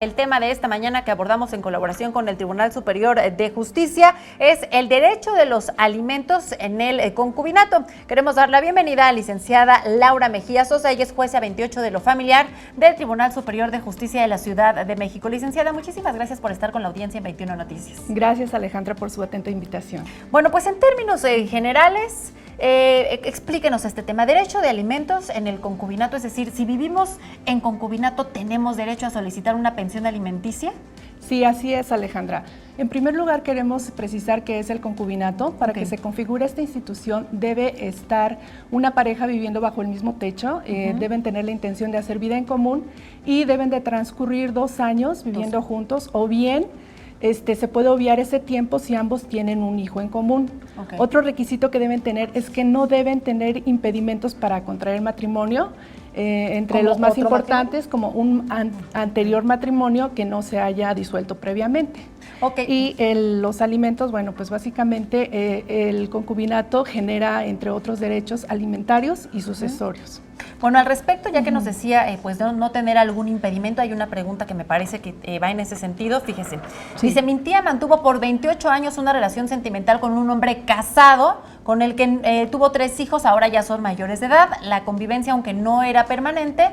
El tema de esta mañana que abordamos en colaboración con el Tribunal Superior de Justicia es el derecho de los alimentos en el concubinato. Queremos dar la bienvenida a la licenciada Laura Mejía Sosa. Ella es jueza 28 de lo familiar del Tribunal Superior de Justicia de la Ciudad de México. Licenciada, muchísimas gracias por estar con la audiencia en 21 Noticias. Gracias, Alejandra, por su atenta invitación. Bueno, pues en términos generales, explíquenos este tema, derecho de alimentos en el concubinato, es decir, si vivimos en concubinato, ¿tenemos derecho a solicitar una pensión alimenticia? Sí, así es, Alejandra. En primer lugar, queremos precisar qué es el concubinato. Para que se configure esta institución, debe estar una pareja viviendo bajo el mismo techo, deben tener la intención de hacer vida en común y deben de transcurrir 2 años viviendo juntos, o bien se puede obviar ese tiempo si ambos tienen un hijo en común. Otro requisito que deben tener es que no deben tener impedimentos para contraer matrimonio, entre los más importantes, como un anterior matrimonio que no se haya disuelto previamente. Y los alimentos, bueno, pues básicamente el concubinato genera, entre otros derechos, alimentarios y sucesorios. Bueno, al respecto, ya que nos decía, pues no tener algún impedimento, hay una pregunta que me parece que va en ese sentido. Fíjese, dice, mi tía mantuvo por 28 años una relación sentimental con un hombre casado, con el que tuvo 3 hijos, ahora ya son mayores de edad. La convivencia, aunque no era permanente,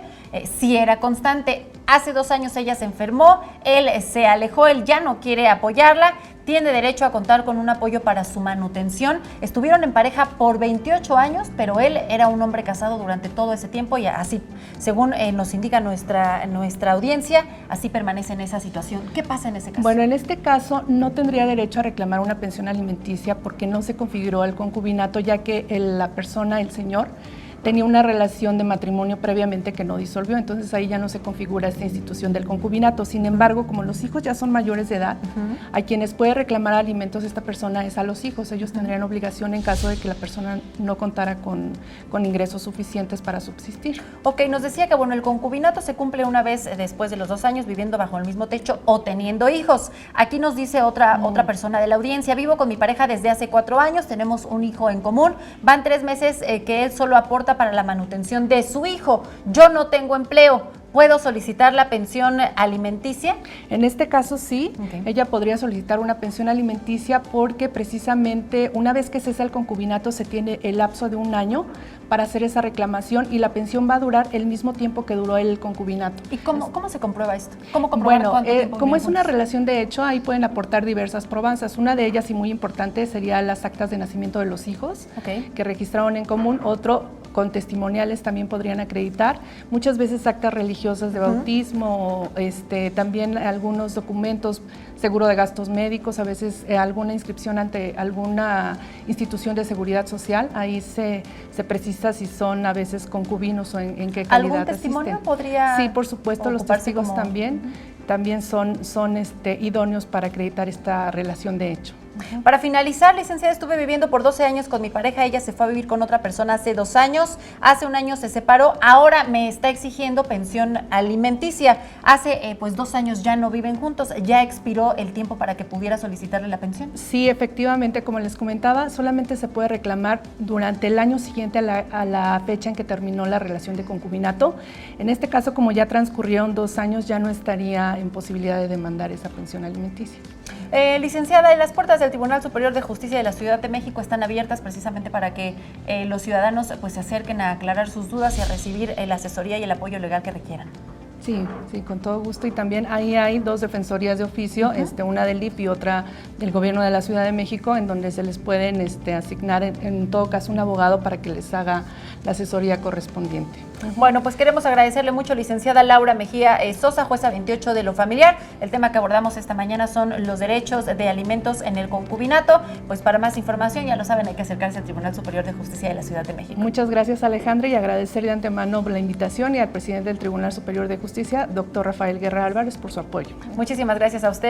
sí era constante. Hace 2 años ella se enfermó, él se alejó, él ya no quiere apoyarla, tiene derecho a contar con un apoyo para su manutención. Estuvieron en pareja por 28 años, pero él era un hombre casado durante todo ese tiempo y así, según nos indica nuestra audiencia, así permanece en esa situación. ¿Qué pasa en ese caso? Bueno, en este caso no tendría derecho a reclamar una pensión alimenticia porque no se configuró el concubinato, ya que la persona, el señor, tenía una relación de matrimonio previamente que no disolvió, entonces ahí ya no se configura esta institución del concubinato. Sin embargo, como los hijos ya son mayores de edad, a quienes puede reclamar alimentos esta persona es a los hijos. Ellos tendrían obligación en caso de que la persona no contara con ingresos suficientes para subsistir. Nos decía que bueno, el concubinato se cumple una vez después de los 2 años viviendo bajo el mismo techo o teniendo hijos. Aquí nos dice otra persona de la audiencia, vivo con mi pareja desde hace 4 años, tenemos un hijo en común, van 3 meses que él solo aporta para la manutención de su hijo. Yo no tengo empleo. ¿Puedo solicitar la pensión alimenticia? En este caso sí, ella podría solicitar una pensión alimenticia porque precisamente una vez que cesa el concubinato se tiene el lapso de 1 año para hacer esa reclamación y la pensión va a durar el mismo tiempo que duró el concubinato. ¿Y cómo se comprueba esto? ¿Cómo comprobar cuánto tiempo? Como es una relación de hecho, ahí pueden aportar diversas probanzas. Una de ellas, y muy importante, sería las actas de nacimiento de los hijos que registraron en común. Otro, con testimoniales también podrían acreditar. Muchas veces actas religiosas de bautismo, también algunos documentos, seguro de gastos médicos, a veces alguna inscripción ante alguna institución de seguridad social. Ahí se precisa si son a veces concubinos o en qué calidad ¿Algún testimonio asisten. podría? Sí, por supuesto, los testigos también son idóneos para acreditar esta relación de hecho. Para finalizar, licenciada, estuve viviendo por 12 años con mi pareja, ella se fue a vivir con otra persona hace 2 años, hace 1 año se separó, ahora me está exigiendo pensión alimenticia. Hace 2 años ya no viven juntos, ¿ya expiró el tiempo para que pudiera solicitarle la pensión? Sí, efectivamente, como les comentaba, solamente se puede reclamar durante el año siguiente a la fecha en que terminó la relación de concubinato. En este caso, como ya transcurrieron 2 años, ya no estaría en posibilidad de demandar esa pensión alimenticia. Licenciada, las puertas del Tribunal Superior de Justicia de la Ciudad de México están abiertas precisamente para que los ciudadanos se acerquen a aclarar sus dudas y a recibir la asesoría y el apoyo legal que requieran. Sí, con todo gusto. Y también ahí hay 2 defensorías de oficio, una del DIF y otra del Gobierno de la Ciudad de México, en donde se les pueden asignar en todo caso un abogado para que les haga la asesoría correspondiente. Bueno, pues queremos agradecerle mucho, licenciada Laura Mejía Sosa, jueza 28 de lo familiar. El tema que abordamos esta mañana son los derechos de alimentos en el concubinato. Pues para más información, ya lo saben, hay que acercarse al Tribunal Superior de Justicia de la Ciudad de México. Muchas gracias, Alejandra, y agradecer de antemano la invitación y al presidente del Tribunal Superior de Justicia, doctor Rafael Guerra Álvarez, por su apoyo. Muchísimas gracias a usted.